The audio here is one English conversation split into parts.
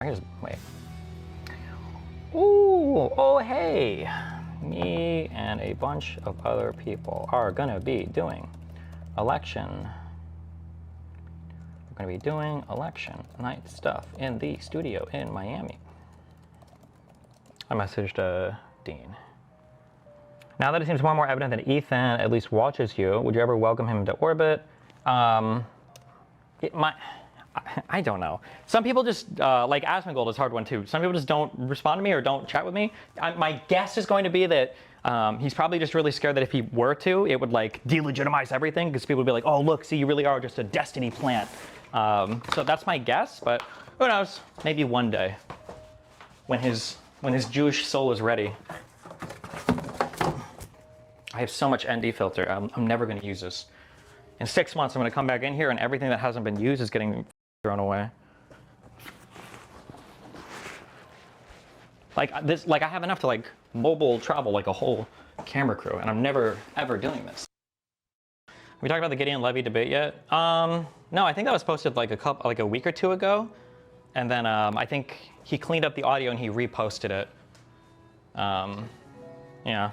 Here's, wait. Ooh, oh hey. Me and a bunch of other people are gonna be doing election. We're gonna be doing election night stuff in the studio in Miami. I messaged Dean. Now that it seems more and more evident that Ethan at least watches you, would you ever welcome him to orbit? I don't know. Some people just, like Asmongold is a hard one too. Some people just don't respond to me or don't chat with me. My guess is going to be that he's probably just really scared that if he were to, it would like delegitimize everything because people would be like, oh look, see, you really are just a destiny plant. So that's my guess, but who knows? Maybe one day when his Jewish soul is ready. I have so much ND filter. I'm never going to use this. In 6 months, I'm going to come back in here and everything that hasn't been used is getting thrown away. Like this, like I have enough to like mobile travel like a whole camera crew, and I'm never ever doing this. Have we talked about the Gideon Levy debate yet? No, I think that was posted like a week or two ago, and then I think he cleaned up the audio and he reposted it. Yeah,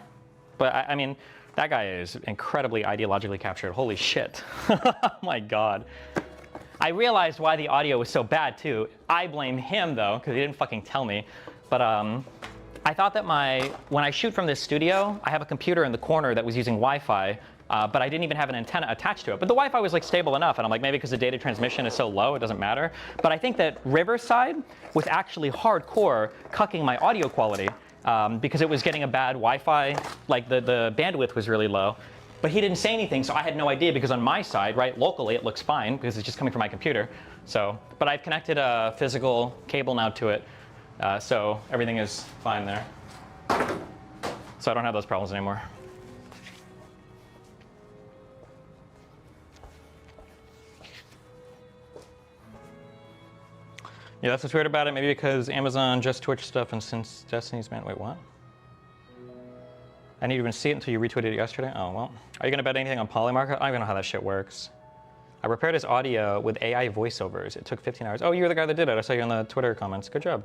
but I mean, that guy is incredibly ideologically captured. Holy shit! Oh my god. I realized why the audio was so bad too. I blame him though, because he didn't fucking tell me. But I thought that when I shoot from this studio, I have a computer in the corner that was using Wi-Fi, but I didn't even have an antenna attached to it. But the Wi-Fi was like stable enough, and I'm like, maybe because the data transmission is so low, it doesn't matter. But I think that Riverside was actually hardcore cucking my audio quality because it was getting a bad Wi-Fi, like the bandwidth was really low. But he didn't say anything, so I had no idea because on my side, right, locally it looks fine because it's just coming from my computer. So, but I've connected a physical cable now to it, so everything is fine there. So I don't have those problems anymore. Yeah, that's what's weird about it. Maybe because Amazon just Twitch stuff, and since Destiny's Man, wait, what? I didn't even see it until you retweeted it yesterday. Oh, well. Are you going to bet anything on Polymarket? I don't even know how that shit works. I prepared his audio with AI voiceovers. It took 15 hours. Oh, you're the guy that did it. I saw you in the Twitter comments. Good job.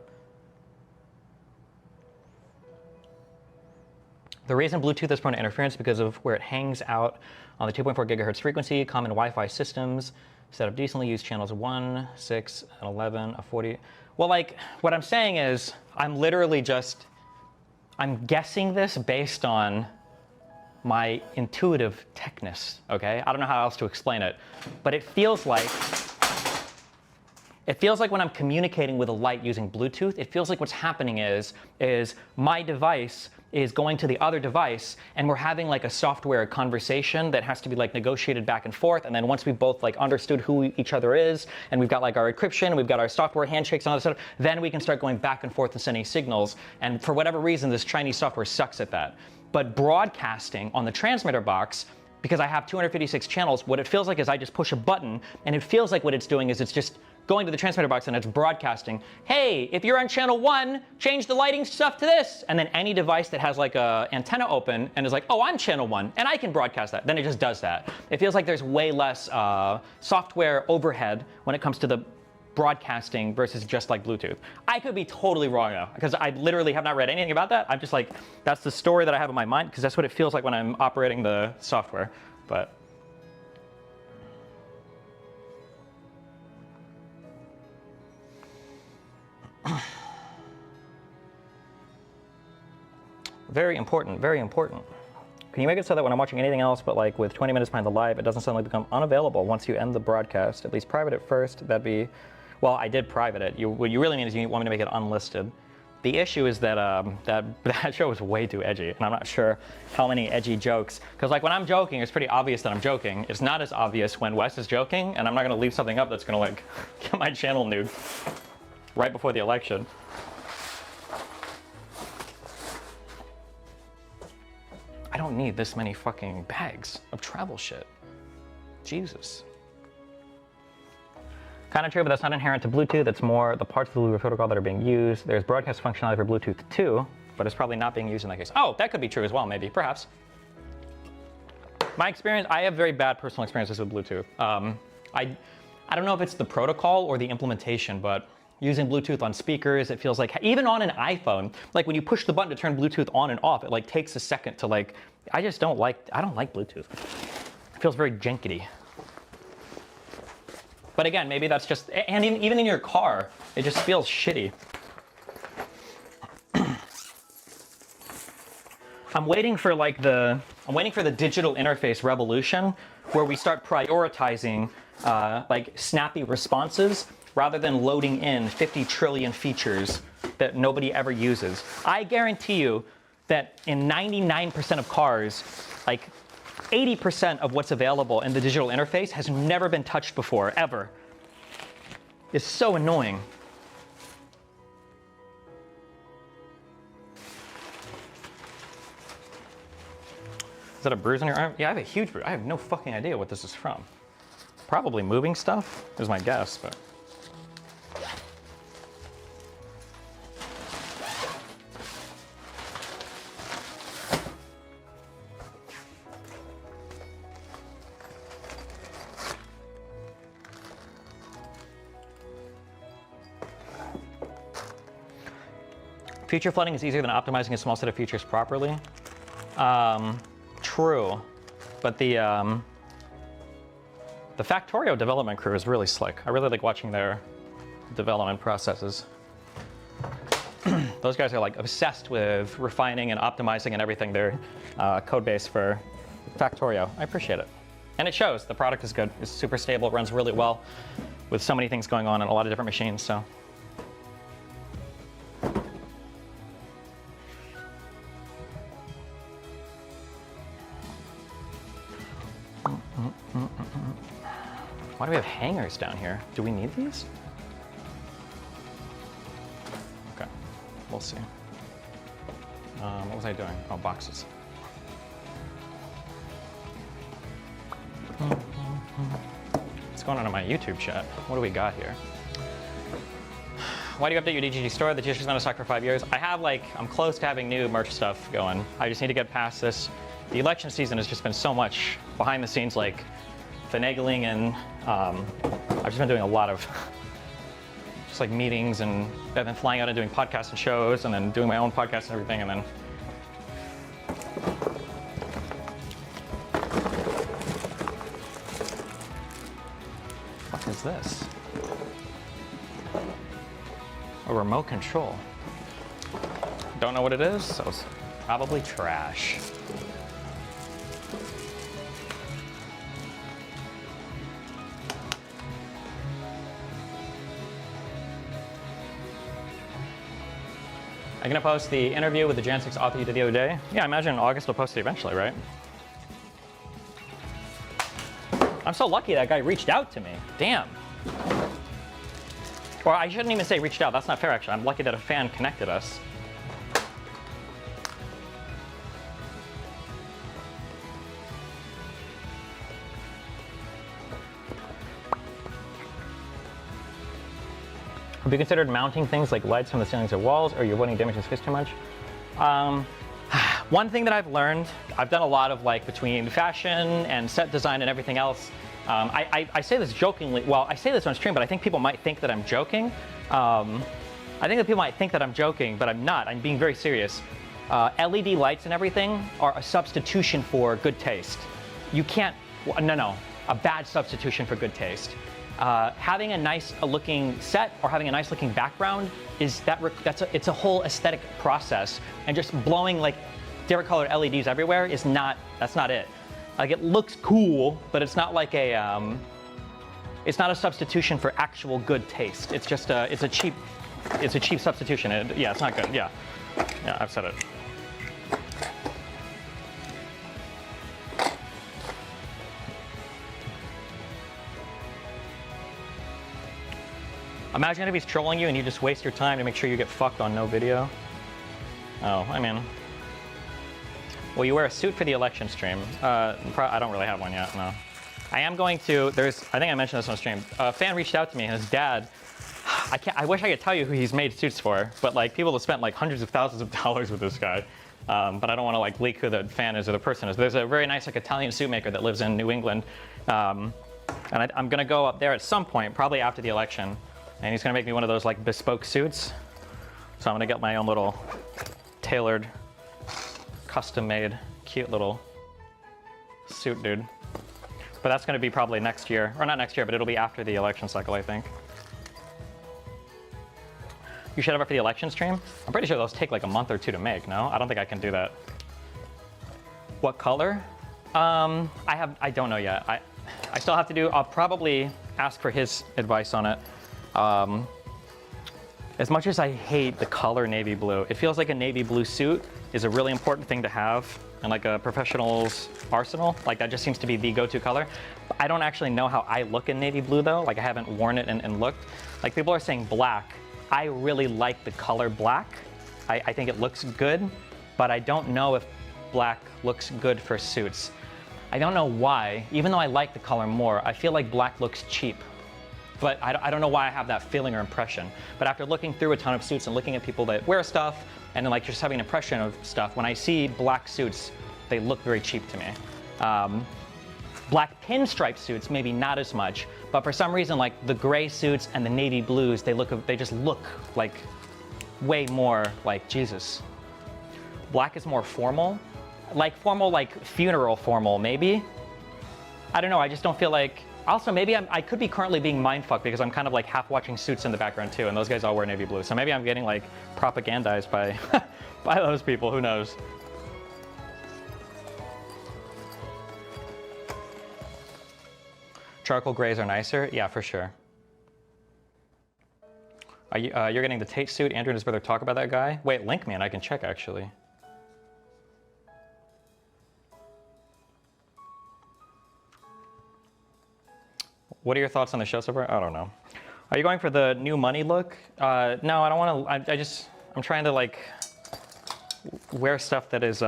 The reason Bluetooth is prone to interference is because of where it hangs out on the 2.4 gigahertz frequency. Common Wi-Fi systems set up decently use channels 1, 6, and 11, a 40. Well, like, what I'm saying is I'm literally just... I'm guessing this based on my intuitive techness, okay? I don't know how else to explain it, but it feels like when I'm communicating with a light using Bluetooth, it feels like what's happening is my device is going to the other device, and we're having like a software conversation that has to be like negotiated back and forth, and then once we both like understood who each other is, and we've got like our encryption, and we've got our software handshakes and all that stuff, then we can start going back and forth and sending signals, and for whatever reason, this Chinese software sucks at that. But broadcasting on the transmitter box, because I have 256 channels, what it feels like is I just push a button, and it feels like what it's doing is it's just going to the transmitter box and it's broadcasting, hey, if you're on channel 1, change the lighting stuff to this. And then any device that has like a antenna open and is like, oh, I'm channel 1, and I can broadcast that, then it just does that. It feels like there's way less software overhead when it comes to the broadcasting versus just like Bluetooth. I could be totally wrong though, because I literally have not read anything about that. I'm just like, that's the story that I have in my mind, because that's what it feels like when I'm operating the software. But very important, very important. Can you make it so that when I'm watching anything else, but like with 20 minutes behind the live, it doesn't suddenly become unavailable once you end the broadcast? At least private it first. That'd be, well, I did private it. What you really mean is you want me to make it unlisted. The issue is that that show is way too edgy, and I'm not sure how many edgy jokes. Because like when I'm joking, it's pretty obvious that I'm joking. It's not as obvious when Wes is joking, and I'm not going to leave something up that's going to like get my channel nude right before the election. I don't need this many fucking bags of travel shit. Jesus. Kind of true, but that's not inherent to Bluetooth. It's more the parts of the Bluetooth protocol that are being used. There's broadcast functionality for Bluetooth too, but it's probably not being used in that case. Oh, that could be true as well, maybe, perhaps. My experience, I have very bad personal experiences with Bluetooth. I don't know if it's the protocol or the implementation, but using Bluetooth on speakers. It feels like, even on an iPhone, like when you push the button to turn Bluetooth on and off, it like takes a second to like, I don't like Bluetooth. It feels very jankety. But again, maybe that's just, and even in your car, it just feels shitty. I'm waiting for the digital interface revolution where we start prioritizing like snappy responses rather than loading in 50 trillion features that nobody ever uses. I guarantee you that in 99% of cars, like 80% of what's available in the digital interface has never been touched before, ever. It's so annoying. Is that a bruise on your arm? Yeah, I have a huge bruise. I have no fucking idea what this is from. Probably moving stuff is my guess, but. Feature flooding is easier than optimizing a small set of features properly. True, but the Factorio development crew is really slick. I really like watching their development processes. Those guys are like obsessed with refining and optimizing and everything their code base for Factorio. I appreciate it. And it shows. The product is good. It's super stable, runs really well with so many things going on a lot of different machines, so. Why do we have hangers down here? Do we need these? Okay, we'll see. What was I doing? Oh, boxes. What's going on in my YouTube chat? What do we got here? Why do you update your DGG store? The t-shirt's been in stock for 5 years. I'm close to having new merch stuff going. I just need to get past this. The election season has just been so much behind the scenes, like finagling, and I've just been doing a lot of just like meetings, and I've been flying out and doing podcasts and shows, and then doing my own podcast and everything, and then what is this? A remote control. Don't know what it is, so it's probably trash. I'm gonna post the interview with the Jan 6 author you did the other day. Yeah, I imagine August will post it eventually, right? I'm so lucky that guy reached out to me. Damn. Or I shouldn't even say reached out. That's not fair, actually. I'm lucky that a fan connected us. Have you considered mounting things like lights from the ceilings or walls, or you're avoiding damaging space too much? One thing that I've learned, I've done a lot of like between fashion and set design and everything else. I say this jokingly, well, I say this on stream, but I think people might think that I'm joking. I think that people might think that I'm joking, but I'm not. I'm being very serious. LED lights and everything are a substitution for good taste. You can't, no, a bad substitution for good taste. Having a nice looking set or having a nice looking background it's a whole aesthetic process, and just blowing like different colored LEDs everywhere that's not it. Like, it looks cool, but it's not like it's not a substitution for actual good taste. It's just it's a cheap substitution. Yeah, it's not good. Yeah, I've said it. Imagine if he's trolling you and you just waste your time to make sure you get fucked on no video. Oh, I mean, will you wear a suit for the election stream? I don't really have one yet, no. I am going to, I think I mentioned this on stream. A fan reached out to me, and his dad, I wish I could tell you who he's made suits for, but like people have spent like hundreds of thousands of dollars with this guy. But I don't want to like leak who the fan is or the person is. There's a very nice like Italian suit maker that lives in New England. And I'm gonna go up there at some point, probably after the election, And he's gonna make me one of those like bespoke suits. So I'm gonna get my own little tailored, custom-made, cute little suit dude. But that's gonna be probably next year, or not next year, but it'll be after the election cycle, I think. You should have it for the election stream? I'm pretty sure those take like a month or two to make, no? I don't think I can do that. What color? I don't know yet. I still have to do, I'll probably ask for his advice on it. As much as I hate the color navy blue, it feels like a navy blue suit is a really important thing to have in like a professional's arsenal. Like that just seems to be the go-to color. I don't actually know how I look in navy blue though. Like I haven't worn it and looked. Like people are saying black. I really like the color black. I think it looks good, but I don't know if black looks good for suits. I don't know why. Even though I like the color more, I feel like black looks cheap. But I don't know why I have that feeling or impression. But after looking through a ton of suits and looking at people that wear stuff and then like just having an impression of stuff, when I see black suits, they look very cheap to me. Black pinstripe suits, maybe not as much, but for some reason, like the gray suits and the navy blues, they just look like way more like Jesus. Black is more formal, like funeral formal, maybe. I don't know, I just don't feel like, also maybe I could be currently being mindfucked because I'm kind of like half watching Suits in the background too, and those guys all wear navy blue. So maybe I'm getting like propagandized by, by those people, who knows. Charcoal grays are nicer? Yeah, for sure. Are you, you're getting the Tate suit? Andrew and his brother talk about that guy? Wait, link me and I can check actually. What are your thoughts on the show so far? I don't know. Are you going for the new money look? No, I don't want to. I'm trying to like wear stuff that is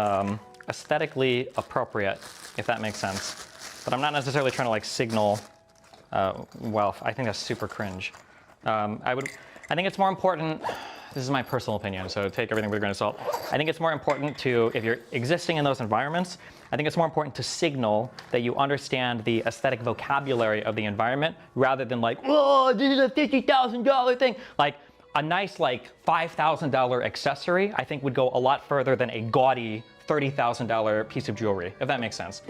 aesthetically appropriate, if that makes sense. But I'm not necessarily trying to like signal wealth. I think that's super cringe. I think it's more important. This is my personal opinion, so take everything with a grain of salt. I think it's more important to, if you're existing in those environments, I think it's more important to signal that you understand the aesthetic vocabulary of the environment rather than like, oh, this is a $50,000 thing. Like a nice like $5,000 accessory, I think would go a lot further than a gaudy $30,000 piece of jewelry, if that makes sense.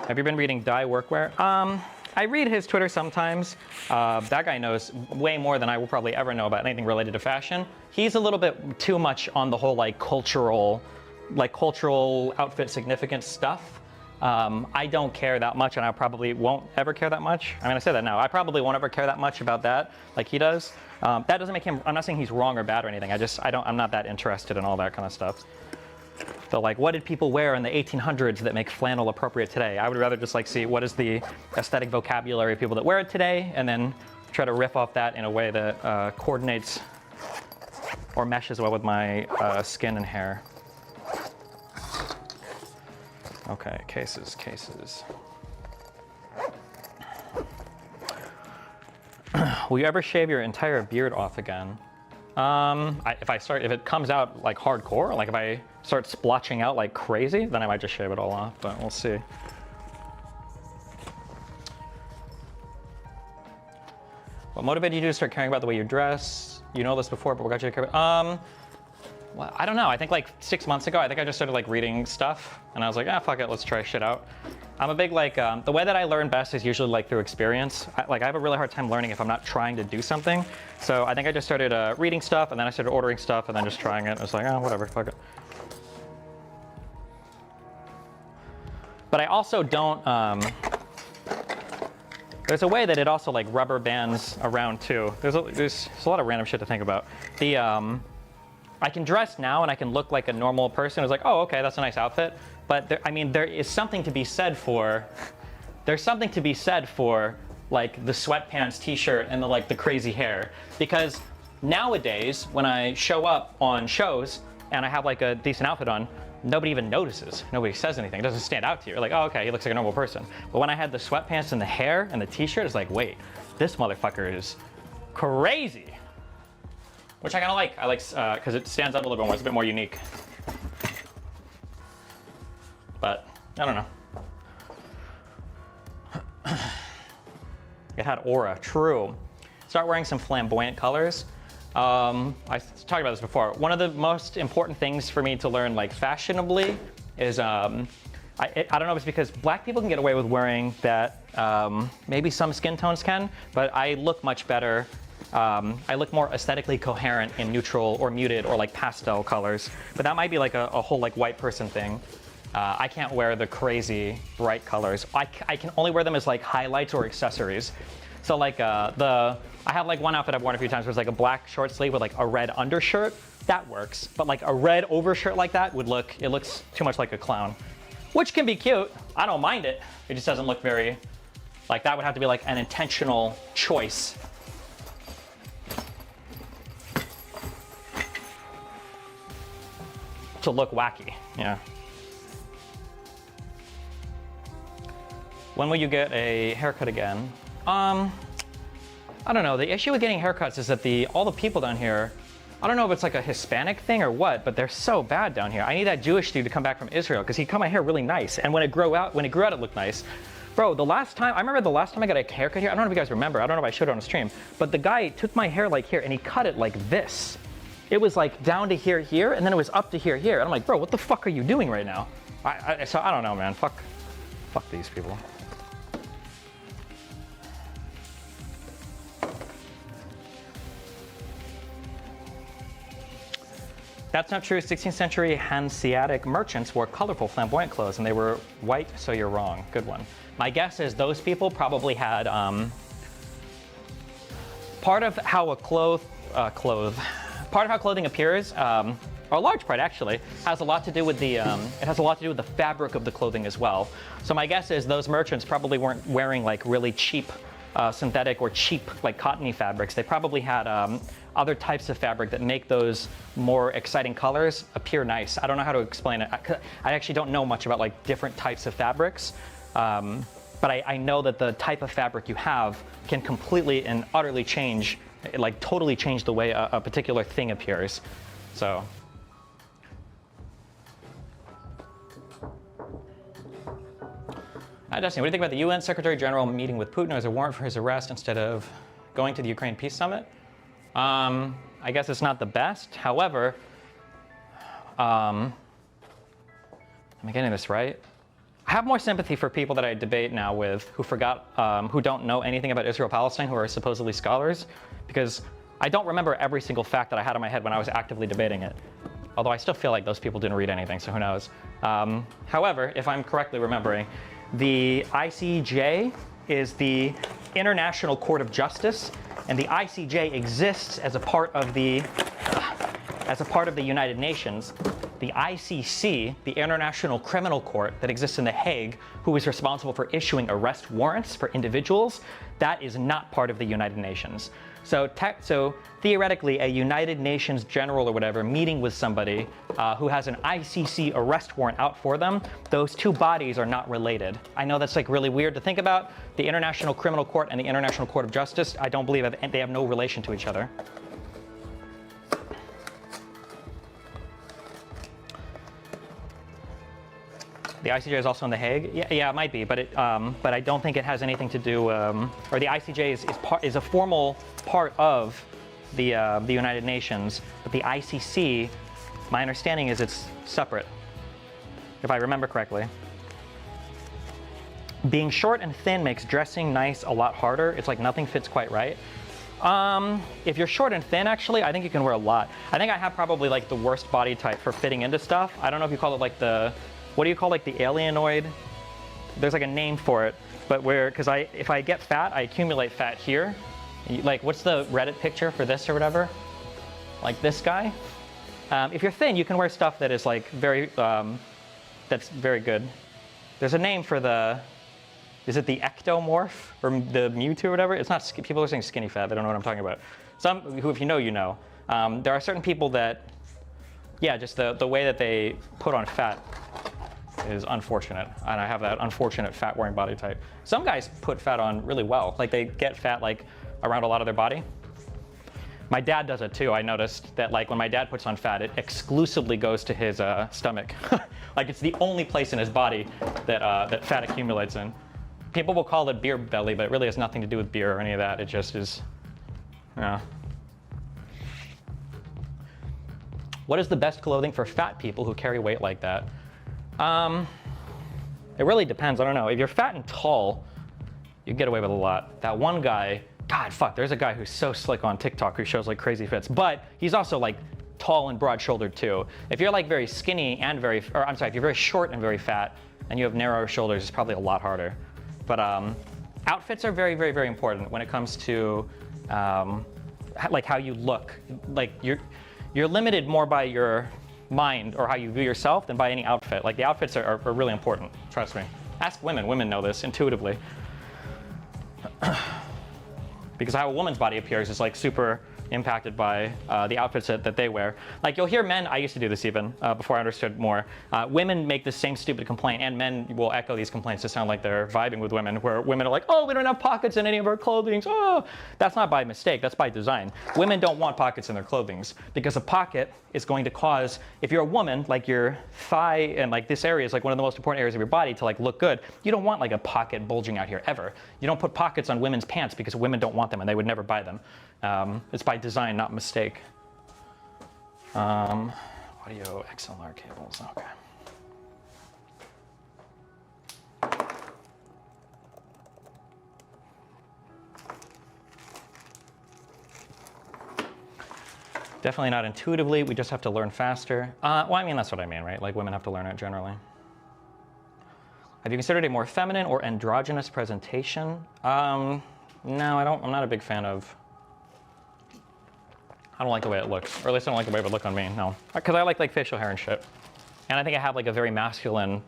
Have you been reading Dye Workwear? I read his Twitter sometimes. That guy knows way more than I will probably ever know about anything related to fashion. He's a little bit too much on the whole like cultural outfit significance stuff. I don't care that much, and I probably won't ever care that much. I mean, I say that now. I probably won't ever care that much about that like he does. That doesn't make him, I'm not saying he's wrong or bad or anything. I'm not that interested in all that kind of stuff. So like, what did people wear in the 1800s that make flannel appropriate today? I would rather just like see what is the aesthetic vocabulary of people that wear it today, and then try to riff off that in a way that coordinates or meshes well with my skin and hair. Okay, cases. Will you ever shave your entire beard off again? If it comes out like hardcore, like if I start splotching out like crazy, then I might just shave it all off, but we'll see. What motivated you to start caring about the way you dress? You know this before, but what got you to care about? Well, I don't know. I think like 6 months ago, I think I just started like reading stuff, and I was like, fuck it, let's try shit out. I'm a big like, the way that I learn best is usually like through experience. I have a really hard time learning if I'm not trying to do something. So I think I just started reading stuff, and then I started ordering stuff, and then just trying it. I was like, whatever, fuck it. But I also don't, there's a way that it also like rubber bands around too. There's a lot of random shit to think about. I can dress now and I can look like a normal person who's like, oh, okay, that's a nice outfit. But there is something to be said for, there's something to be said for like the sweatpants, t-shirt, and the crazy hair. Because nowadays, when I show up on shows and I have like a decent outfit on, nobody even notices. Nobody says anything. It doesn't stand out to you. You're like, oh, okay, he looks like a normal person. But when I had the sweatpants and the hair and the t-shirt, it's like, wait, this motherfucker is crazy. which I kind of like. I like because it stands out a little bit more. It's a bit more unique. But I don't know. It had aura. True. Start wearing some flamboyant colors. I talked about this before. One of the most important things for me to learn, like fashionably, is I don't know if it's because black people can get away with wearing that. Maybe some skin tones can, but I look much better. I look more aesthetically coherent in neutral or muted or like pastel colors. But that might be like a whole like white person thing. I can't wear the crazy bright colors. I can only wear them as like highlights or accessories. So like I have like one outfit I've worn a few times where it's like a black short sleeve with like a red undershirt. That works. But like a red overshirt like that it looks too much like a clown. Which can be cute. I don't mind it. It just doesn't look very, like that would have to be like an intentional choice. To look wacky, yeah. When will you get a haircut again? I don't know. The issue with getting haircuts is that all the people down here, I don't know if it's like a Hispanic thing or what, but they're so bad down here. I need that Jewish dude to come back from Israel because he cut my hair really nice, and when it grew out, it looked nice. Bro, I remember the last time I got a haircut here. I don't know if you guys remember. I don't know if I showed it on the stream, but the guy took my hair like here and he cut it like this. It was like down to here, and then it was up to here. And I'm like, bro, what the fuck are you doing right now? So I don't know, man. Fuck these people. That's not true. 16th century Hanseatic merchants wore colorful, flamboyant clothes, and they were white, so you're wrong. Good one. My guess is those people probably had part of how clothing appears, or a large part actually, has a lot to do with the fabric of the clothing as well. So my guess is those merchants probably weren't wearing like really cheap synthetic or cheap like cottony fabrics. They probably had other types of fabric that make those more exciting colors appear nice. I don't know how to explain it. I actually don't know much about like different types of fabrics, but I know that the type of fabric you have can completely and utterly change, like totally change the way a particular thing appears. So. Destiny, what do you think about the UN Secretary General meeting with Putin as a warrant for his arrest instead of going to the Ukraine Peace Summit? I guess it's not the best. However, am I getting this right? I have more sympathy for people that I debate now with who don't know anything about Israel-Palestine, who are supposedly scholars, because I don't remember every single fact that I had in my head when I was actively debating it. Although I still feel like those people didn't read anything, so who knows. However, if I'm correctly remembering, the ICJ is the International Court of Justice, and the ICJ exists as a part of the United Nations. The ICC, the International Criminal Court that exists in The Hague, who is responsible for issuing arrest warrants for individuals, that is not part of the United Nations. So theoretically, a United Nations general or whatever meeting with somebody who has an ICC arrest warrant out for them, those two bodies are not related. I know that's like really weird to think about. The International Criminal Court and the International Court of Justice, I don't believe they have no relation to each other. The ICJ is also in The Hague. Yeah, it might be, but I don't think it has anything to do. Or the ICJ is a formal part of the United Nations, but the ICC, my understanding is it's separate, if I remember correctly. Being short and thin makes dressing nice a lot harder. It's like nothing fits quite right. If you're short and thin, actually, I think you can wear a lot. I think I have probably like the worst body type for fitting into stuff. I don't know if you call it like what do you call like the alienoid? There's like a name for it, but because if I get fat, I accumulate fat here. Like, what's the Reddit picture for this or whatever? Like this guy. If you're thin, you can wear stuff that is like that's very good. There's a name for is it the ectomorph or the Mewtwo or whatever? It's not, people are saying skinny fat, they don't know what I'm talking about. Some who, if you know, you know. There are certain people that, yeah, just the way that they put on fat is unfortunate, and I have that unfortunate fat-wearing body type. Some guys put fat on really well, like they get fat like around a lot of their body. My dad does it too. I noticed that like when my dad puts on fat, it exclusively goes to his stomach. Like it's the only place in his body that, that fat accumulates in. People will call it beer belly, but it really has nothing to do with beer or any of that. It just is, yeah. What is the best clothing for fat people who carry weight like that? It really depends. I don't know. If you're fat and tall, you get away with a lot. That one guy, God, fuck, there's a guy who's so slick on TikTok who shows like crazy fits, but he's also like tall and broad-shouldered too. If you're like very skinny and if you're very short and very fat and you have narrow shoulders, it's probably a lot harder. But outfits are very, very, very important when it comes to like how you look. Like you're limited more by your mind or how you view yourself than by any outfit. Like the outfits are really important, trust me. Ask women, women know this intuitively. Because how a woman's body appears is like super impacted by the outfits that they wear. Like you'll hear men, I used to do this even before I understood more, women make the same stupid complaint and men will echo these complaints to sound like they're vibing with women, where women are like, oh, we don't have pockets in any of our clothing. Oh, that's not by mistake, that's by design. Women don't want pockets in their clothing because a pocket is going to cause, if you're a woman, like your thigh and like this area is like one of the most important areas of your body to like look good. You don't want like a pocket bulging out here ever. You don't put pockets on women's pants because women don't want them and they would never buy them. It's by design, not mistake. Audio XLR cables, okay. Definitely not intuitively, we just have to learn faster. Well, I mean, that's what I mean, right? Like women have to learn it generally. Have you considered a more feminine or androgynous presentation? No, I'm not a big fan of, I don't like the way it looks, or at least I don't like the way it would look on me, no. Because I like facial hair and shit. And I think I have like a very masculine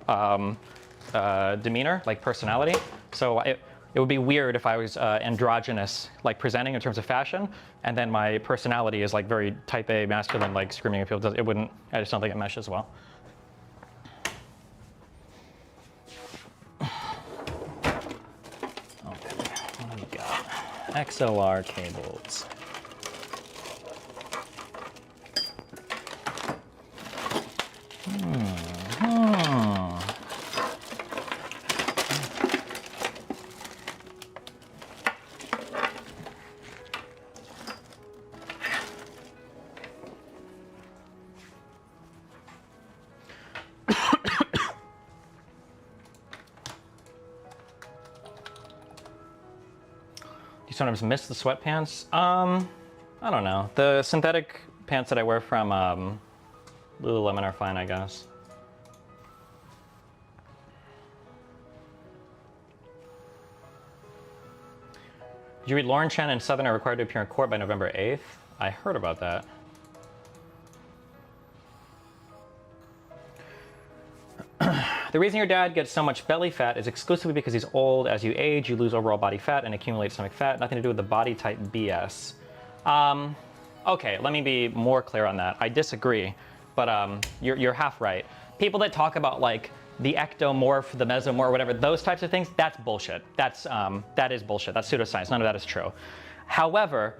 demeanor, like personality. So it would be weird if I was androgynous, like presenting in terms of fashion, and then my personality is like very type A masculine, like screaming at people. It wouldn't, I just don't think it meshes well. Okay, what do we got? XLR cables. You sometimes miss the sweatpants? I don't know. The synthetic pants that I wear from Lululemon are fine, I guess. Did you read Lauren Chen and Southern are required to appear in court by November 8th? I heard about that. The reason your dad gets so much belly fat is exclusively because he's old. As you age, you lose overall body fat and accumulate stomach fat. Nothing to do with the body type BS. Okay, let me be more clear on that. I disagree, but you're half right. People that talk about like the ectomorph, the mesomorph, whatever, those types of things, that's bullshit. That is bullshit. That's pseudoscience. None of that is true. However,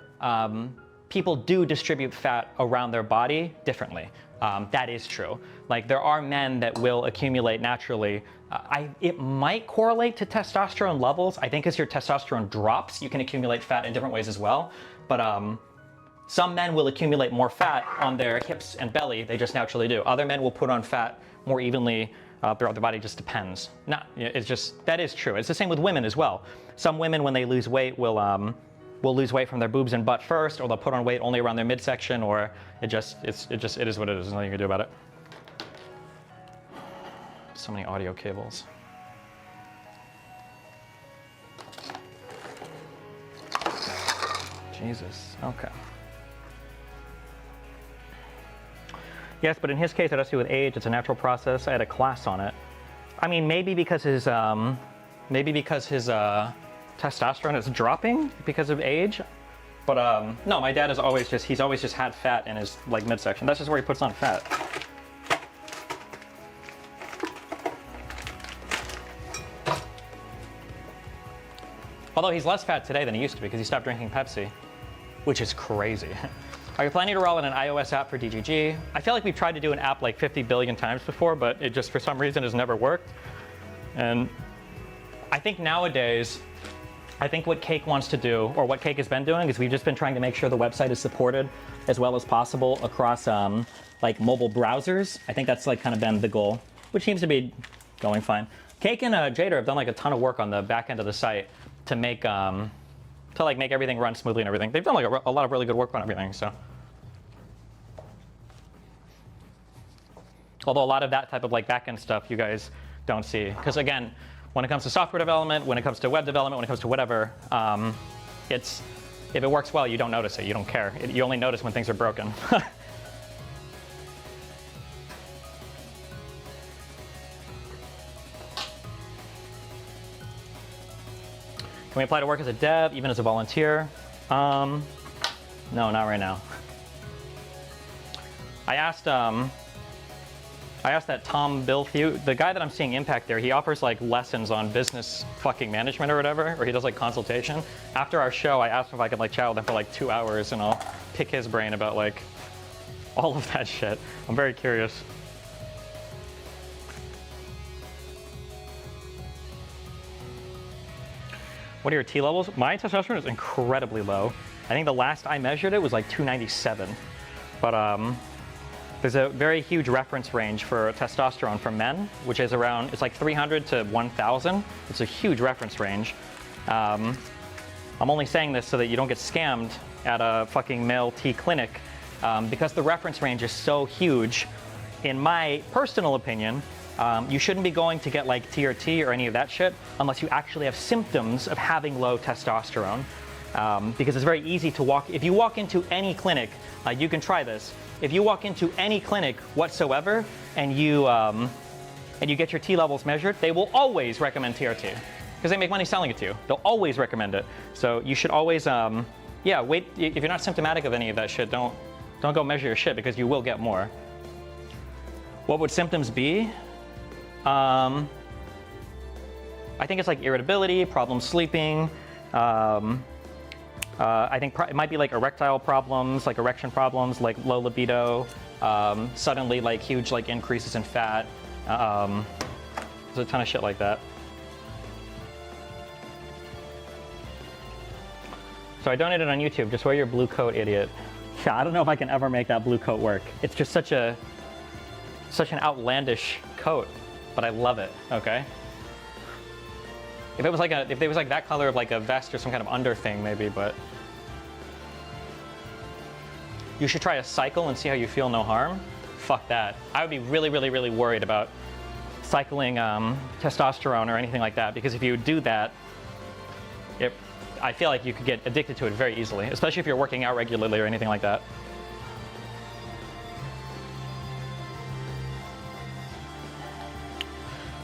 people do distribute fat around their body differently. That is true. Like there are men that will accumulate naturally. It might correlate to testosterone levels. I think as your testosterone drops, you can accumulate fat in different ways as well. But some men will accumulate more fat on their hips and belly. They just naturally do. Other men will put on fat more evenly throughout their body. It just depends. It's just, that is true. It's the same with women as well. Some women, when they lose weight, will lose weight from their boobs and butt first, or they'll put on weight only around their midsection, or it is what it is. There's nothing you can do about it. So many audio cables. Jesus, okay. Yes, but in his case, it has to do with age. It's a natural process. I had a class on it. I mean, maybe because his testosterone is dropping because of age. But no, my dad is he's always just had fat in his like midsection. That's just where he puts on fat. Although he's less fat today than he used to be because he stopped drinking Pepsi. which is crazy. Are you planning to roll out an iOS app for DGG? I feel like we've tried to do an app like 50 billion times before, but it just for some reason has never worked. And I think nowadays, I think what Cake wants to do, or what Cake has been doing, is we've just been trying to make sure the website is supported as well as possible across like mobile browsers. I think that's like kind of been the goal, which seems to be going fine. Cake and Jader have done like a ton of work on the back end of the site to make make everything run smoothly and everything. They've done like a lot of really good work on everything. So, although a lot of that type of like back end stuff you guys don't see, because again, when it comes to software development, when it comes to web development, when it comes to whatever, if it works well, you don't notice it. You don't care. You only notice when things are broken. Can we apply to work as a dev, even as a volunteer? No, not right now. I asked that Tom Bilthew, the guy that I'm seeing impact there, he offers like lessons on business fucking management or whatever, or he does like consultation. After our show, I asked him if I could like chat with him for like 2 hours and I'll pick his brain about like all of that shit. I'm very curious. What are your T levels? My testosterone is incredibly low. I think the last I measured it was like 297. But there's a very huge reference range for testosterone for men, which is around, it's like 300 to 1,000. It's a huge reference range. I'm only saying this so that you don't get scammed at a fucking male T clinic, because the reference range is so huge. In my personal opinion, you shouldn't be going to get like TRT or any of that shit unless you actually have symptoms of having low testosterone. Because it's very easy to if you walk into any clinic, you can try this. If you walk into any clinic whatsoever and you get your T levels measured, they will always recommend TRT because they make money selling it to you. They'll always recommend it. So you should always, wait. If you're not symptomatic of any of that shit, don't go measure your shit because you will get more. What would symptoms be? I think it's like irritability, problem sleeping. I think it might be like erectile problems, like erection problems, like low libido, suddenly like huge like increases in fat. There's a ton of shit like that. So I donated on YouTube. Just wear your blue coat, idiot. Yeah, I don't know if I can ever make that blue coat work. It's just such an outlandish coat, but I love it. Okay. If it was like that color of like a vest or some kind of under thing, maybe, but you should try a cycle and see how you feel. No harm. Fuck that. I would be really, really, really worried about cycling testosterone or anything like that, because if you do that, I feel like you could get addicted to it very easily, especially if you're working out regularly or anything like that.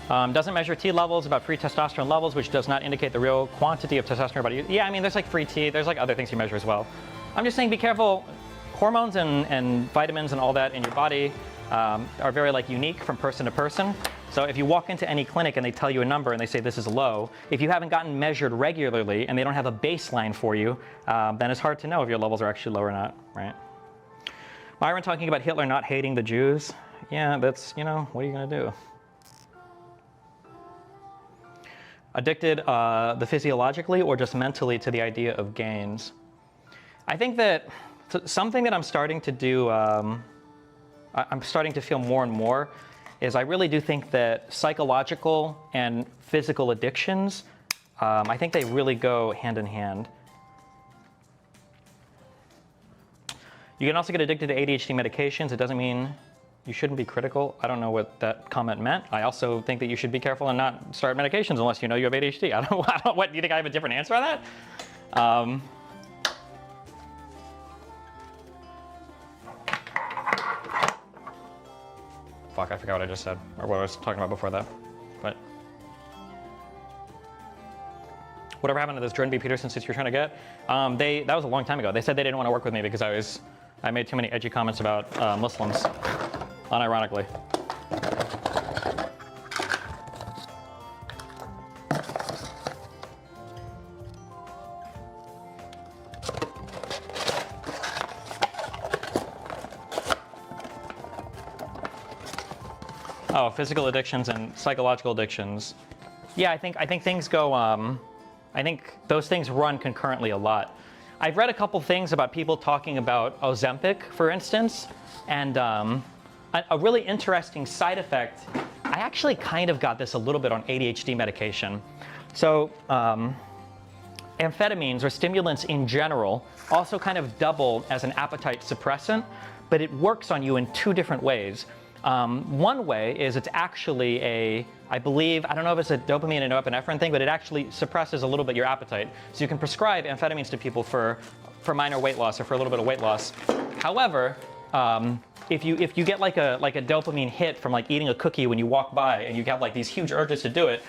Doesn't measure T levels, about free testosterone levels, which does not indicate the real quantity of testosterone body. Yeah, I mean, there's like free T, there's like other things you measure as well. I'm just saying be careful. Hormones and vitamins and all that in your body are very like unique from person to person. So if you walk into any clinic and they tell you a number and they say this is low, if you haven't gotten measured regularly and they don't have a baseline for you, then it's hard to know if your levels are actually low or not, right? Myron talking about Hitler not hating the Jews. Yeah, that's, what are you gonna do? Addicted the physiologically or just mentally to the idea of gains? I think that something that I'm starting to do, I'm starting to feel more and more, is I really do think that psychological and physical addictions, I think they really go hand in hand. You can also get addicted to ADHD medications. It doesn't mean you shouldn't be critical. I don't know what that comment meant. I also think that you should be careful and not start medications unless you know you have ADHD. I don't what, do you think I have a different answer on that? Fuck, I forgot what I just said, or what I was talking about before that. But whatever happened to this Jordan B. Peterson suit you're trying to get? That was a long time ago. They said they didn't want to work with me because I made too many edgy comments about Muslims, unironically. Oh, physical addictions and psychological addictions. Yeah, I think things go. I think those things run concurrently a lot. I've read a couple things about people talking about Ozempic, for instance, and a really interesting side effect. I actually kind of got this a little bit on ADHD medication. So amphetamines or stimulants in general also kind of double as an appetite suppressant, but it works on you in two different ways. One way is it's actually I don't know if it's a dopamine and norepinephrine thing, but it actually suppresses a little bit your appetite. So you can prescribe amphetamines to people for minor weight loss or for a little bit of weight loss. However, if you get like a dopamine hit from like eating a cookie when you walk by and you have like these huge urges to do it,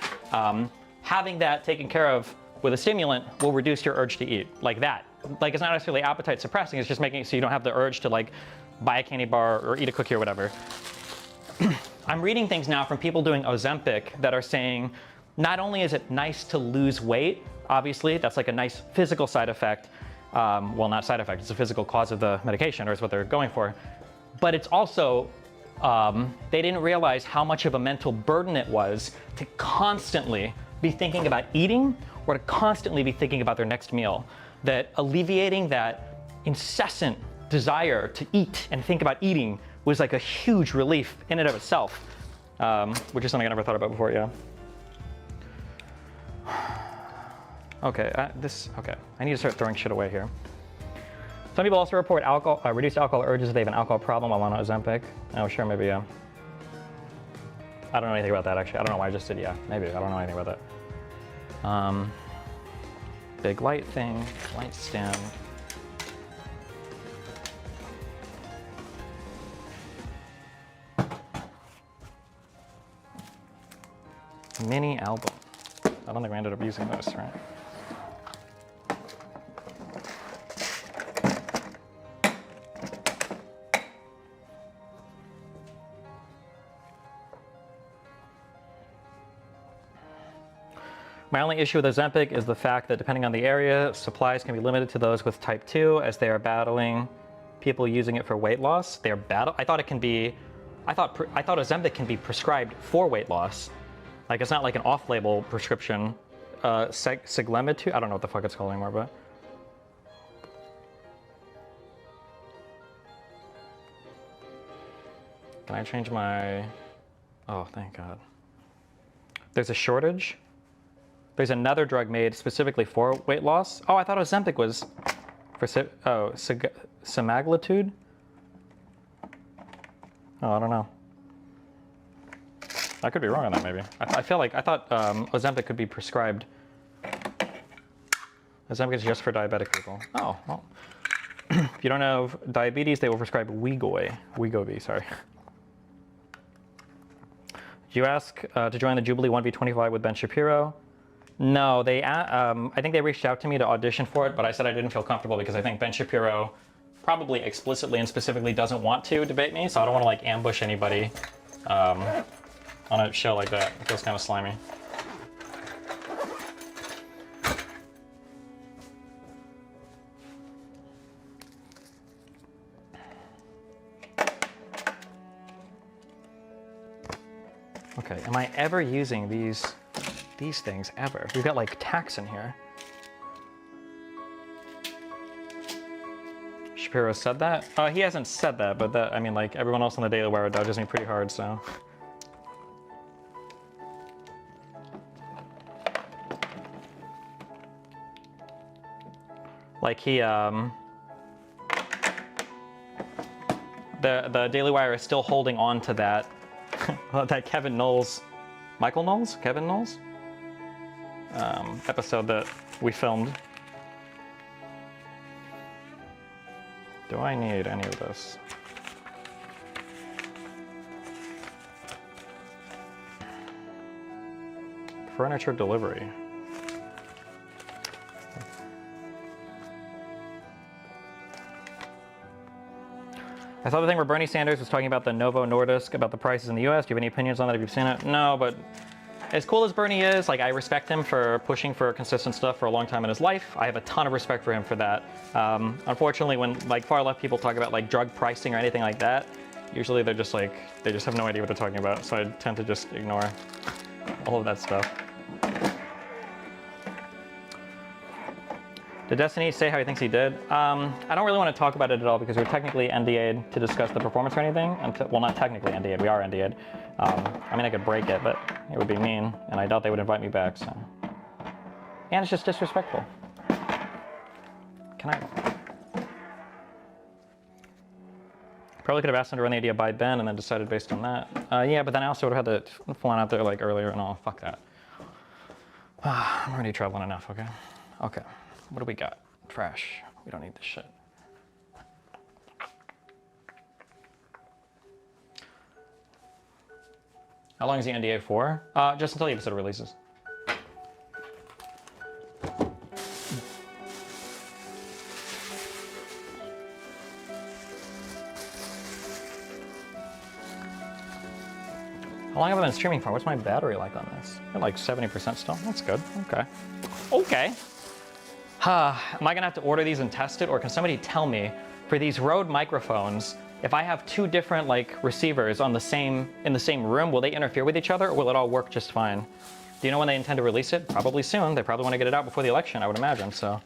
having that taken care of with a stimulant will reduce your urge to eat, like that. Like it's not necessarily appetite suppressing, it's just making it so you don't have the urge to like buy a candy bar or eat a cookie or whatever. I'm reading things now from people doing Ozempic that are saying not only is it nice to lose weight, obviously that's like a nice physical side effect, well, not side effect, it's a physical cause of the medication or is what they're going for, but it's also, they didn't realize how much of a mental burden it was to constantly be thinking about eating or to constantly be thinking about their next meal. That alleviating that incessant desire to eat and think about eating was like a huge relief in and of itself, which is something I never thought about before, yeah. Okay, I need to start throwing shit away here. Some people also report reduced alcohol urges if they have an alcohol problem while on Ozempic. Oh, sure, maybe, yeah. I don't know anything about that, actually. I don't know why I just did, yeah, maybe. I don't know anything about that. Big light thing, light stand. Mini album. I don't think we ended up using this, right? My only issue with Ozempic is the fact that depending on the area, supplies can be limited to those with type 2 as they are battling people using it for weight loss. I thought Ozempic can be prescribed for weight loss. Like it's not like an off-label prescription. Seglemitide, I don't know what the fuck it's called anymore, but. Can I change my, oh, thank God. There's a shortage. There's another drug made specifically for weight loss. Oh, I thought Ozempic was for, semaglutide? Oh, I don't know. I could be wrong on that, maybe. I thought Ozempic could be prescribed. Ozempic is just for diabetic people. Oh, well. If you don't have diabetes, they will prescribe Wegovy, sorry. You ask to join the Jubilee 1v25 with Ben Shapiro. No, I think they reached out to me to audition for it, but I said I didn't feel comfortable because I think Ben Shapiro probably explicitly and specifically doesn't want to debate me, so I don't want to like ambush anybody on a show like that. It feels kind of slimy. Okay, am I ever using these things ever? We've got like tacks in here. Shapiro said that? He hasn't said that, but I mean, like everyone else on the Daily Wire dodges me pretty hard, so. Like he, the Daily Wire is still holding on to that, that Kevin Knowles, Kevin Knowles? Episode that we filmed. Do I need any of this? Furniture delivery. I saw the thing where Bernie Sanders was talking about the Novo Nordisk, about the prices in the US. Do you have any opinions on that? Have you seen it? No, but as cool as Bernie is, like I respect him for pushing for consistent stuff for a long time in his life. I have a ton of respect for him for that. Unfortunately, when like far left people talk about like drug pricing or anything like that, Usually they're just like, they just have no idea what they're talking about, so I tend to just ignore all of that stuff. Did Destiny say how he thinks he did? I don't really want to talk about it at all because we're technically NDA'd to discuss the performance or anything. Well, not technically NDA'd, we are NDA'd. I mean, I could break it, but it would be mean, and I doubt they would invite me back, so. And it's just disrespectful. Can I? Probably could have asked them to run the idea by Ben and then decided based on that. Yeah, but then I also would have had to fly out there like earlier and all. Fuck that. I'm already traveling enough, okay? Okay. What do we got? Trash. We don't need this shit. How long is the NDA for? Just until the episode releases. How long have I been streaming for? What's my battery like on this? You're like 70% still. That's good. Okay. Okay. Am I gonna have to order these and test it, or can somebody tell me for these Rode microphones, if I have two different like receivers on in the same room, will they interfere with each other, or will it all work just fine? Do you know when they intend to release it? Probably soon. They probably want to get it out before the election, I would imagine. So.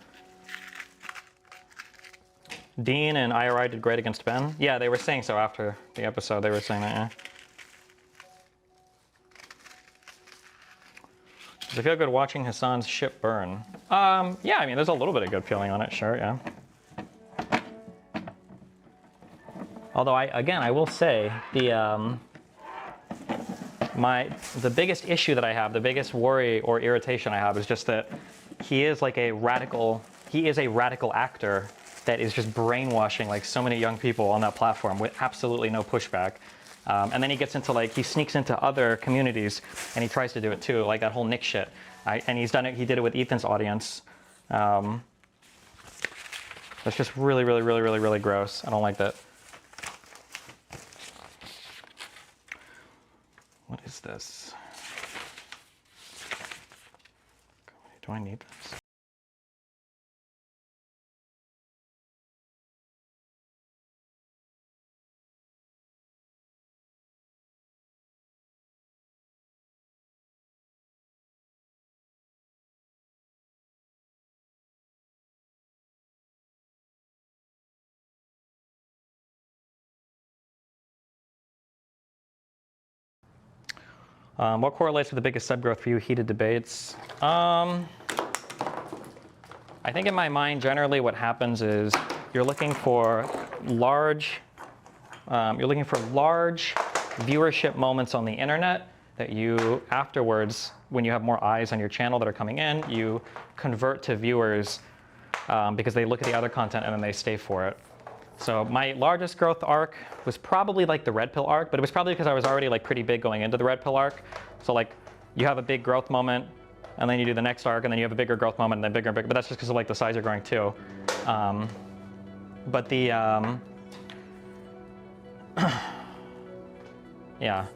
Dean and IRI did great against Ben. Yeah, they were saying so after the episode. They were saying that. Yeah. Does it feel good watching Hassan's ship burn? Yeah, I mean, there's a little bit of good feeling on it, sure, yeah. Although, I will say, the biggest issue that I have, the biggest worry or irritation I have is just that he is a radical actor that is just brainwashing like so many young people on that platform with absolutely no pushback. And then he gets into he sneaks into other communities and he tries to do it too, like that whole Nick shit. And he's done it, he did it with Ethan's audience. That's just really, really, really, really, really gross. I don't like that. What is this? Do I need this? What correlates with the biggest sub growth for you? Heated debates. I think in my mind, generally what happens is you're looking for large viewership moments on the internet that you afterwards, when you have more eyes on your channel that are coming in, you convert to viewers because they look at the other content and then they stay for it. So my largest growth arc was probably like the Red Pill arc, but it was probably because I was already like pretty big going into the Red Pill arc. So like you have a big growth moment and then you do the next arc and then you have a bigger growth moment and then bigger and bigger, but that's just because of like the size you're growing too. But the, yeah.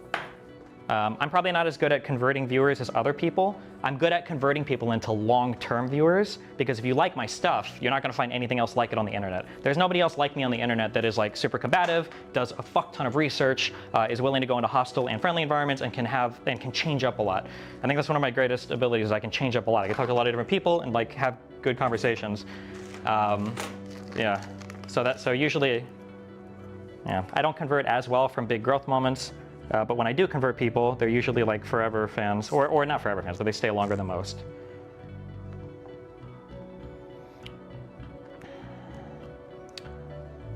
I'm probably not as good at converting viewers as other people. I'm good at converting people into long-term viewers because if you like my stuff, you're not going to find anything else like it on the internet. There's nobody else like me on the internet that is like super combative, does a fuck ton of research, is willing to go into hostile and friendly environments, and can change up a lot. I think that's one of my greatest abilities. I can change up a lot. I can talk to a lot of different people and like have good conversations. Yeah. So usually, yeah, I don't convert as well from big growth moments. But when I do convert people, they're usually like forever fans, or not forever fans, but they stay longer than most.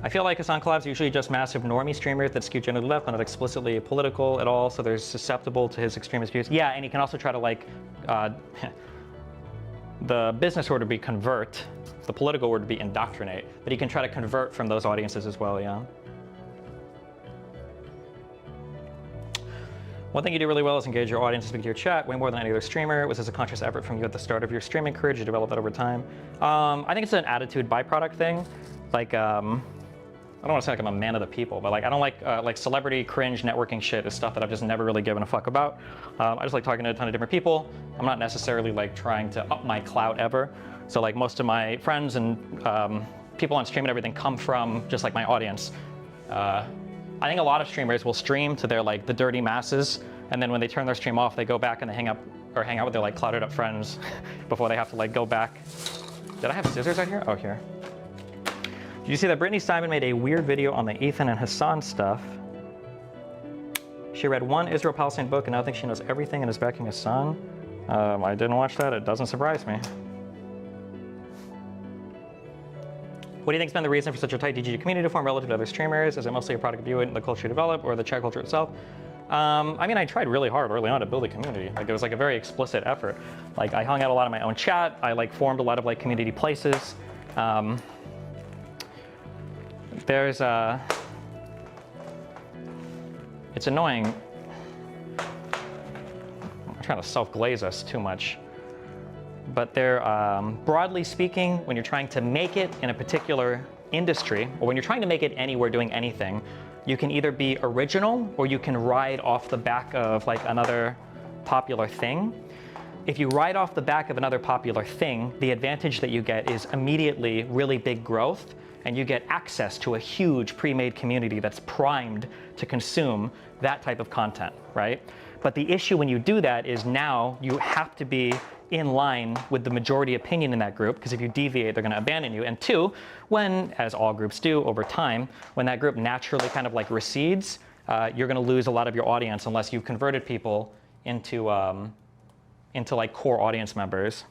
I feel like Hassan collabs are usually just massive normie streamers that skew generally left, but not explicitly political at all, so they're susceptible to his extremist views. Yeah, and he can also try to like, the business word would be convert, the political word would be indoctrinate, but he can try to convert from those audiences as well, yeah. One thing you do really well is engage your audience and speak to your chat way more than any other streamer. Was this a conscious effort from you at the start of your streaming career? Did you develop that over time? I think it's an attitude byproduct thing. Like, I don't want to say like I'm a man of the people, but like I don't like celebrity cringe networking shit is stuff that I've just never really given a fuck about. I just like talking to a ton of different people. I'm not necessarily like trying to up my clout ever. So like most of my friends and people on stream and everything come from just like my audience. I think a lot of streamers will stream to their like the dirty masses, and then when they turn their stream off, they go back and they hang out with their like clouded up friends before they have to like go back. Did I have scissors out here? Oh, here. Did you see that Brittany Simon made a weird video on the Ethan and Hassan stuff? She read one Israel-Palestine book and now thinks she knows everything and is backing Hassan. I didn't watch that. It doesn't surprise me. What do you think has been the reason for such a tight DGG community to form relative to other streamers? Is it mostly a product of you and the culture you develop, or the chat culture itself? I mean, I tried really hard early on to build a community. Like, it was like a very explicit effort. Like, I hung out a lot in my own chat. I like formed a lot of like community places. It's annoying. I'm trying to self-glaze us too much. But broadly speaking, when you're trying to make it in a particular industry, or when you're trying to make it anywhere doing anything, you can either be original or you can ride off the back of like another popular thing. If you ride off the back of another popular thing, the advantage that you get is immediately really big growth, and you get access to a huge pre-made community that's primed to consume that type of content, right? But the issue when you do that is now you have to be in line with the majority opinion in that group, because if you deviate, they're going to abandon you. And two, when, as all groups do over time, when that group naturally kind of like recedes, you're going to lose a lot of your audience unless you've converted people into like core audience members.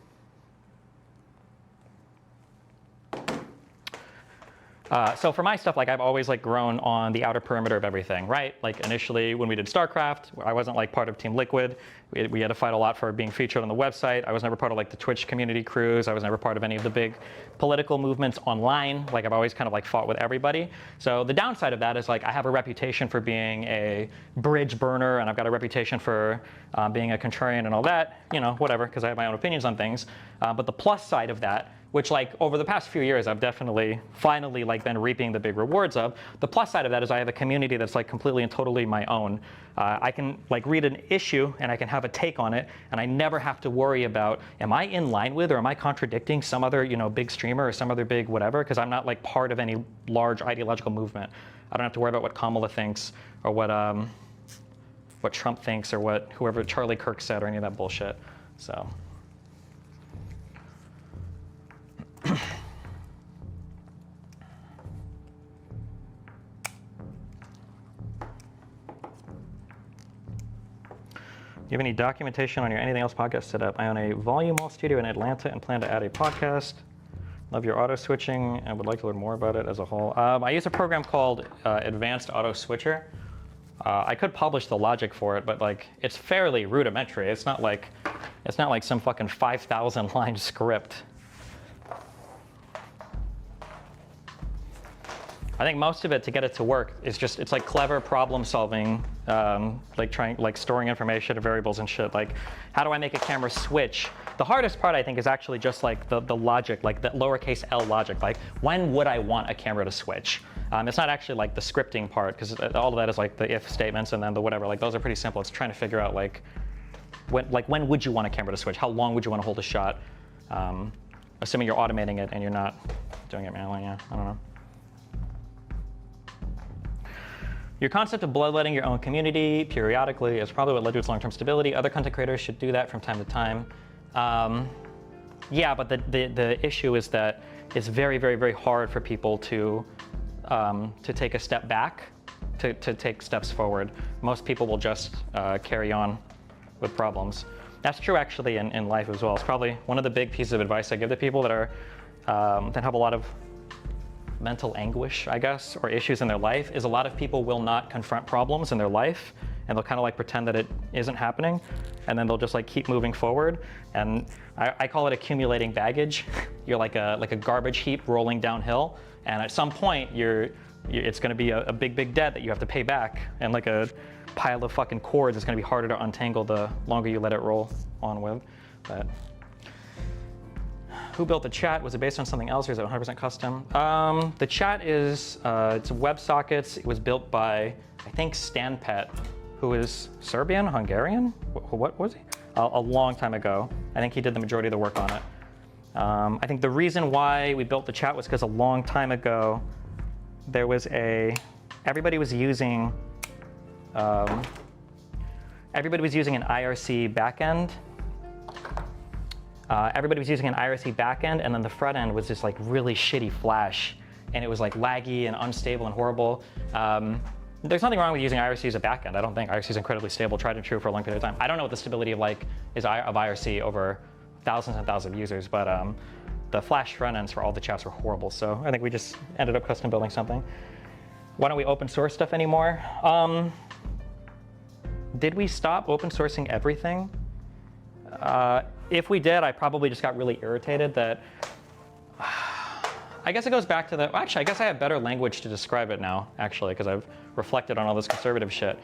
So for my stuff, like I've always like grown on the outer perimeter of everything, right? Like initially when we did StarCraft, I wasn't like part of Team Liquid. We had to fight a lot for being featured on the website. I was never part of like the Twitch community crews. I was never part of any of the big political movements online. Like I've always kind of like fought with everybody. So the downside of that is like I have a reputation for being a bridge burner, and I've got a reputation for being a contrarian and all that, you know, whatever, because I have my own opinions on things. But the plus side of that, which like over the past few years I've definitely finally like been reaping the big rewards of. The plus side of that is I have a community that's like completely and totally my own. I can like read an issue and I can have a take on it, and I never have to worry about, am I in line with or am I contradicting some other, you know, big streamer or some other big whatever, because I'm not like part of any large ideological movement. I don't have to worry about what Kamala thinks or what Trump thinks or what whoever Charlie Kirk said or any of that bullshit. So. Do you have any documentation on your Anything Else podcast setup? I own a volume wall studio in Atlanta and plan to add a podcast. Love your auto switching and would like to learn more about it as a whole. I use a program called Advanced Auto Switcher. I could publish the logic for it, but like it's fairly rudimentary. It's not like some fucking 5,000 line script. I think most of it, to get it to work, is just, it's like clever problem solving, like storing information to variables and shit. Like, how do I make a camera switch? The hardest part, I think, is actually just like the logic, like the lowercase l logic. Like, when would I want a camera to switch? It's not actually like the scripting part, because all of that is like the if statements and then the whatever. Like, those are pretty simple. It's trying to figure out like when would you want a camera to switch? How long would you want to hold a shot? Assuming you're automating it and you're not doing it manually. Yeah, I don't know. Your concept of bloodletting your own community periodically is probably what led to its long-term stability. Other content creators should do that from time to time. Yeah, but the issue is that it's very, very, very hard for people to take a step back, to take steps forward. Most people will just carry on with problems. That's true actually in life as well. It's probably one of the big pieces of advice I give to people that are that have a lot of mental anguish, I guess, or issues in their life, is a lot of people will not confront problems in their life, and they'll kind of like pretend that it isn't happening, and then they'll just like keep moving forward. And I call it accumulating baggage. You're like a garbage heap rolling downhill, and at some point it's going to be a big debt that you have to pay back, and like a pile of fucking cords. It's going to be harder to untangle the longer you let it roll on with. But who built the chat? Was it based on something else, or is it 100% custom? The chat is it's WebSockets. It was built by, I think, Stanpet, who is Serbian, Hungarian? What was he? A long time ago. I think he did the majority of the work on it. I think the reason why we built the chat was because a long time ago there was a everybody was using an IRC backend. Everybody was using an IRC backend, and then the front end was just like really shitty Flash, and it was like laggy and unstable and horrible. There's nothing wrong with using IRC as a backend. I don't think IRC is incredibly stable, tried and true for a long period of time. I don't know what the stability of IRC over thousands and thousands of users, but the Flash front ends for all the chats were horrible. So I think we just ended up custom building something. Why don't we open source stuff anymore? Did we stop open sourcing everything? If we did, I probably just got really irritated that, I guess it goes back to the, actually, I guess I have better language to describe it now, actually, because I've reflected on all this conservative shit.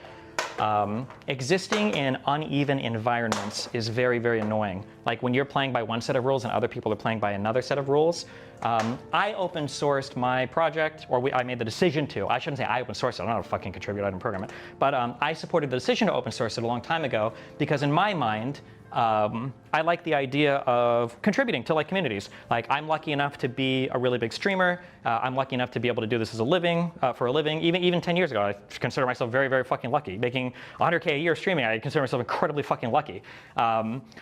Existing in uneven environments is very, very annoying. Like when you're playing by one set of rules and other people are playing by another set of rules. I open sourced my project, or I made the decision to. I shouldn't say I open sourced it, I'm not a fucking contributor, I didn't program it. But I supported the decision to open source it a long time ago because in my mind, I like the idea of contributing to like communities. Like I'm lucky enough to be a really big streamer. I'm lucky enough to be able to do this as a living, for a living. Even 10 years ago, I consider myself very, very fucking lucky. Making 100K a year streaming, I consider myself incredibly fucking lucky.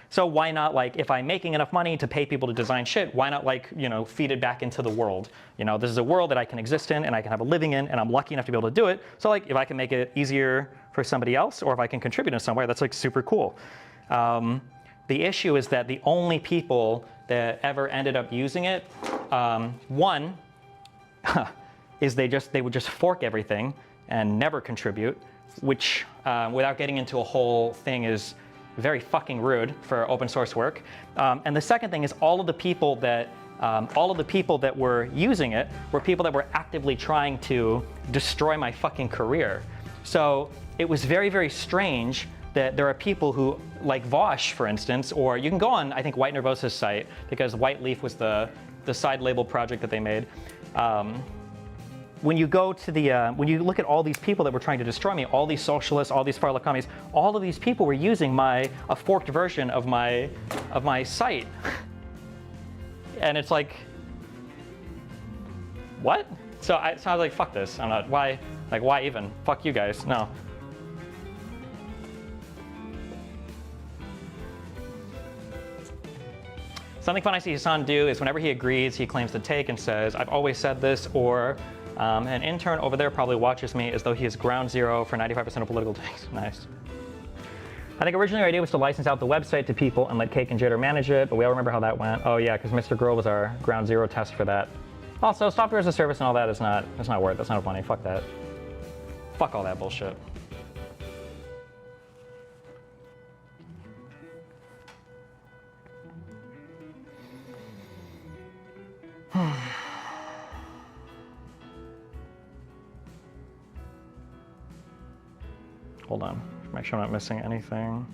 So why not, like, if I'm making enough money to pay people to design shit, why not, like, you know, feed it back into the world? You know, this is a world that I can exist in and I can have a living in, and I'm lucky enough to be able to do it. So like, if I can make it easier for somebody else, or if I can contribute in some way, that's like super cool. The issue is that the only people that ever ended up using it, one, is they would just fork everything and never contribute, which, without getting into a whole thing, is very fucking rude for open source work. And the second thing is all of the people that were using it were people that were actively trying to destroy my fucking career. So it was very, very strange that there are people who, like Vosh, for instance, or you can go on, I think, White Nervosa's site, because White Leaf was the side label project that they made. When you go to when you look at all these people that were trying to destroy me, all these socialists, all these far left commies, all of these people were using a forked version of my site. And it's like, what? So I was like, fuck this. I'm not, why even? Fuck you guys, no. Something fun I see Hasan do is whenever he agrees, he claims to take and says, I've always said this, or an intern over there probably watches me as though he is ground zero for 95% of political takes. Nice. I think originally our idea was to license out the website to people and let Cake and Jitter manage it, but we all remember how that went. Oh yeah, because Mr. Girl was our ground zero test for that. Also, software as a service and all that is not worth it. That's not funny. Fuck that. Fuck all that bullshit. Hold on, make sure I'm not missing anything.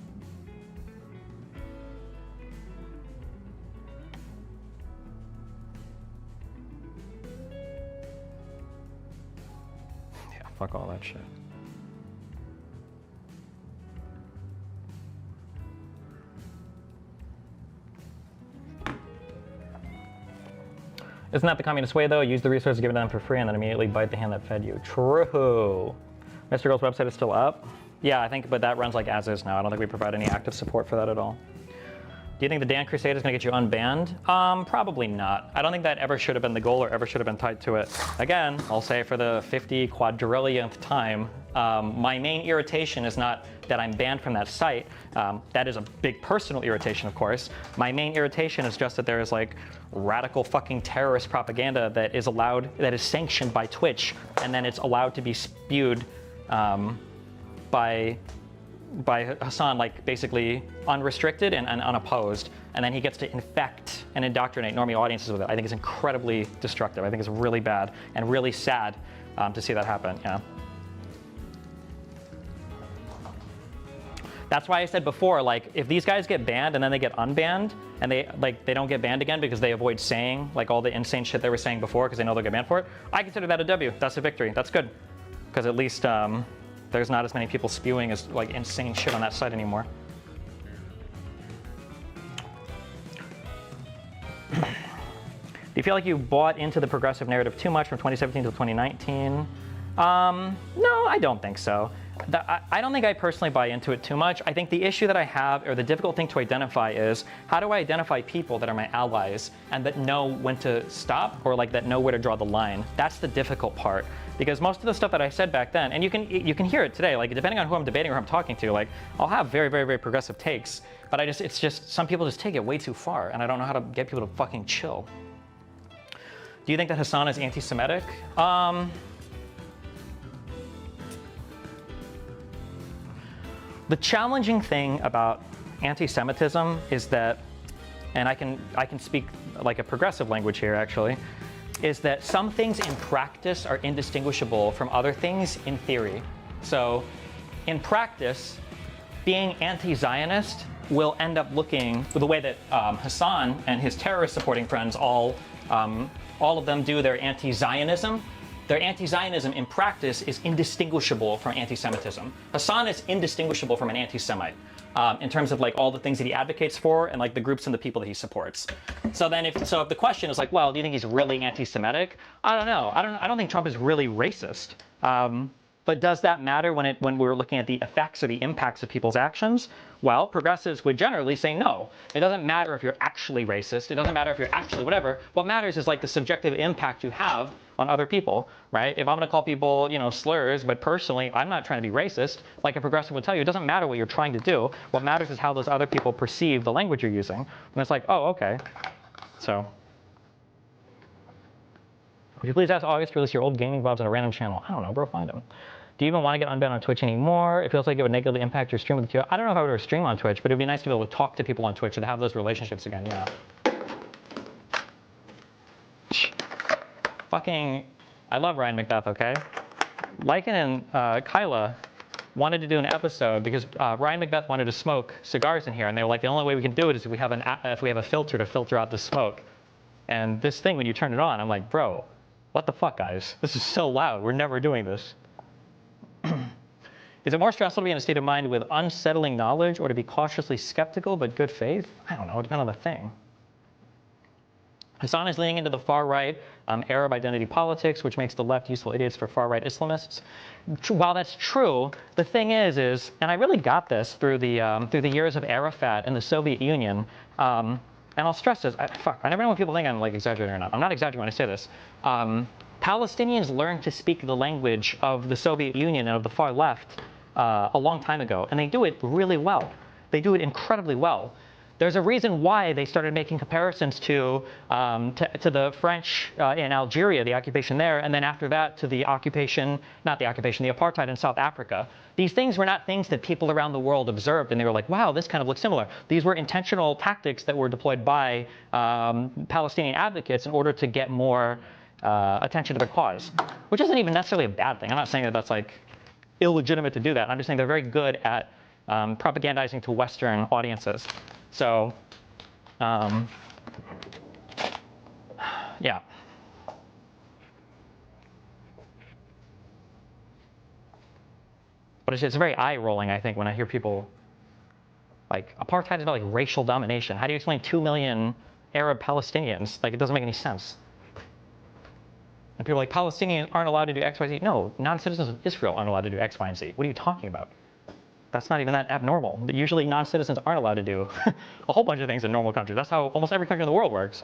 Yeah, fuck all that shit. Isn't that the communist way, though? Use the resources given to them for free and then immediately bite the hand that fed you. True. Mr. Girl's website is still up? Yeah, I think, but that runs like as is now. I don't think we provide any active support for that at all. Do you think the Dan Crusade is going to get you unbanned? Probably not. I don't think that ever should have been the goal or ever should have been tied to it. Again, I'll say for the 50 quadrillionth time, my main irritation is not that I'm banned from that site. That is a big personal irritation, of course. My main irritation is just that there is like radical fucking terrorist propaganda that is allowed, that is sanctioned by Twitch, and then it's allowed to be spewed by Hasan, like basically unrestricted and unopposed, and then he gets to infect and indoctrinate normie audiences with it. I think it's incredibly destructive. I think it's really bad and really sad to see that happen. Yeah. That's why I said before, like, if these guys get banned and then they get unbanned and they don't get banned again because they avoid saying like all the insane shit they were saying before because they know they'll get banned for it, I consider that a W. That's a victory. That's good, because at least there's not as many people spewing as like insane shit on that site anymore. Do you feel like you bought into the progressive narrative too much from 2017 to 2019? No, I don't think so. I don't think I personally buy into it too much. I think the issue that I have, or the difficult thing to identify, is how do I identify people that are my allies and that know when to stop, or like that know where to draw the line. That's the difficult part. Because most of the stuff that I said back then, and you can hear it today, like depending on who I'm debating or who I'm talking to, like I'll have very, very, very progressive takes, but it's just some people just take it way too far, and I don't know how to get people to fucking chill. Do you think that Hasan is anti-Semitic? The challenging thing about anti-Semitism is that, and I can speak like a progressive language here actually, is that some things in practice are indistinguishable from other things in theory. So in practice, being anti-Zionist will end up looking the way that Hasan and his terrorist supporting friends all of them do their anti-Zionism. Their anti-Zionism in practice is indistinguishable from anti-Semitism. Hasan is indistinguishable from an anti-Semite in terms of like all the things that he advocates for and like the groups and the people that he supports. So then if the question is like, well, do you think he's really anti-Semitic? I don't know. I don't think Trump is really racist. But does that matter when we're looking at the effects or the impacts of people's actions? Well, progressives would generally say no. It doesn't matter if you're actually racist. It doesn't matter if you're actually whatever. What matters is like the subjective impact you have on other people, right? If I'm going to call people, slurs, but personally, I'm not trying to be racist, like a progressive would tell you, it doesn't matter what you're trying to do. What matters is how those other people perceive the language you're using. And it's like, oh, okay. So, would you please ask August to release your old gaming vibes on a random channel? I don't know, bro, find them. Do you even want to get unbanned on Twitch anymore? It feels like it would negatively impact your stream with you. I don't know if I would stream on Twitch, but it'd be nice to be able to talk to people on Twitch and have those relationships again, yeah. Fucking, I love Ryan McBeth, okay? Lycan and Kyla wanted to do an episode because Ryan McBeth wanted to smoke cigars in here, and they were like, the only way we can do it is if we have a filter to filter out the smoke. And this thing, when you turn it on, I'm like, bro, what the fuck, guys? This is so loud. We're never doing this. Is it more stressful to be in a state of mind with unsettling knowledge or to be cautiously skeptical but good faith? I don't know. It depends on the thing. Hasan is leaning into the far-right Arab identity politics, which makes the left useful idiots for far-right Islamists. While that's true, the thing is, and I really got this through the years of Arafat and the Soviet Union. And I'll stress this. I never know when people think I'm like exaggerating or not. I'm not exaggerating when I say this. Palestinians learned to speak the language of the Soviet Union and of the far left a long time ago, and they do it really well. They do it incredibly well. There's a reason why they started making comparisons to the French in Algeria, the occupation there, and then after that to the occupation, not the occupation, the apartheid in South Africa. These things were not things that people around the world observed and they were like, wow, this kind of looks similar. These were intentional tactics that were deployed by Palestinian advocates in order to get more attention to their cause, which isn't even necessarily a bad thing. I'm not saying that that's like illegitimate to do that. I'm just saying they're very good at propagandizing to Western audiences. So, yeah. But it's very eye-rolling, I think, when I hear people like, apartheid is about like racial domination. How do you explain 2 million Arab Palestinians? Like, it doesn't make any sense. And people are like, Palestinians aren't allowed to do X, Y, Z. No, non-citizens of Israel aren't allowed to do X, Y, and Z. What are you talking about? That's not even that abnormal. Usually non-citizens aren't allowed to do a whole bunch of things in normal countries. That's how almost every country in the world works.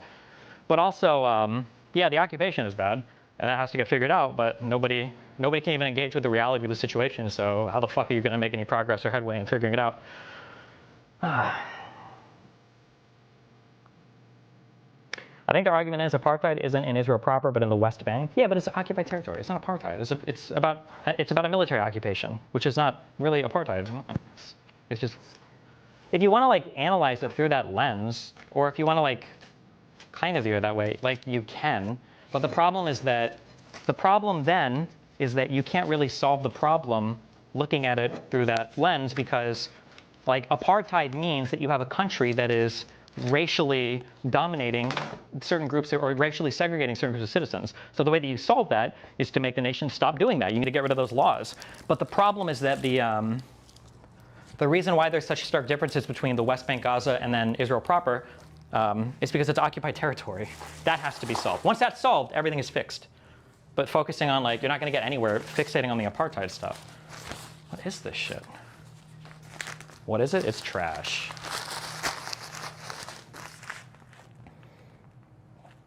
But also, yeah, the occupation is bad, and that has to get figured out, but nobody can even engage with the reality of the situation, so how the fuck are you going to make any progress or headway in figuring it out? I think their argument is apartheid isn't in Israel proper, but in the West Bank. Yeah, but it's occupied territory. It's not apartheid. It's about a military occupation, which is not really apartheid. It's just, if you want to like analyze it through that lens, or if you want to like kind of view it that way, like you can. But the problem then is that you can't really solve the problem looking at it through that lens, because like apartheid means that you have a country that is racially dominating certain groups or racially segregating certain groups of citizens. So the way that you solve that is to make the nation stop doing that. You need to get rid of those laws. But the problem is that the reason why there's such stark differences between the West Bank, Gaza, and then Israel proper is because it's occupied territory. That has to be solved. Once that's solved, everything is fixed. but focusing on like, you're not going to get anywhere fixating on the apartheid stuff. What is this shit? What is it? It's trash.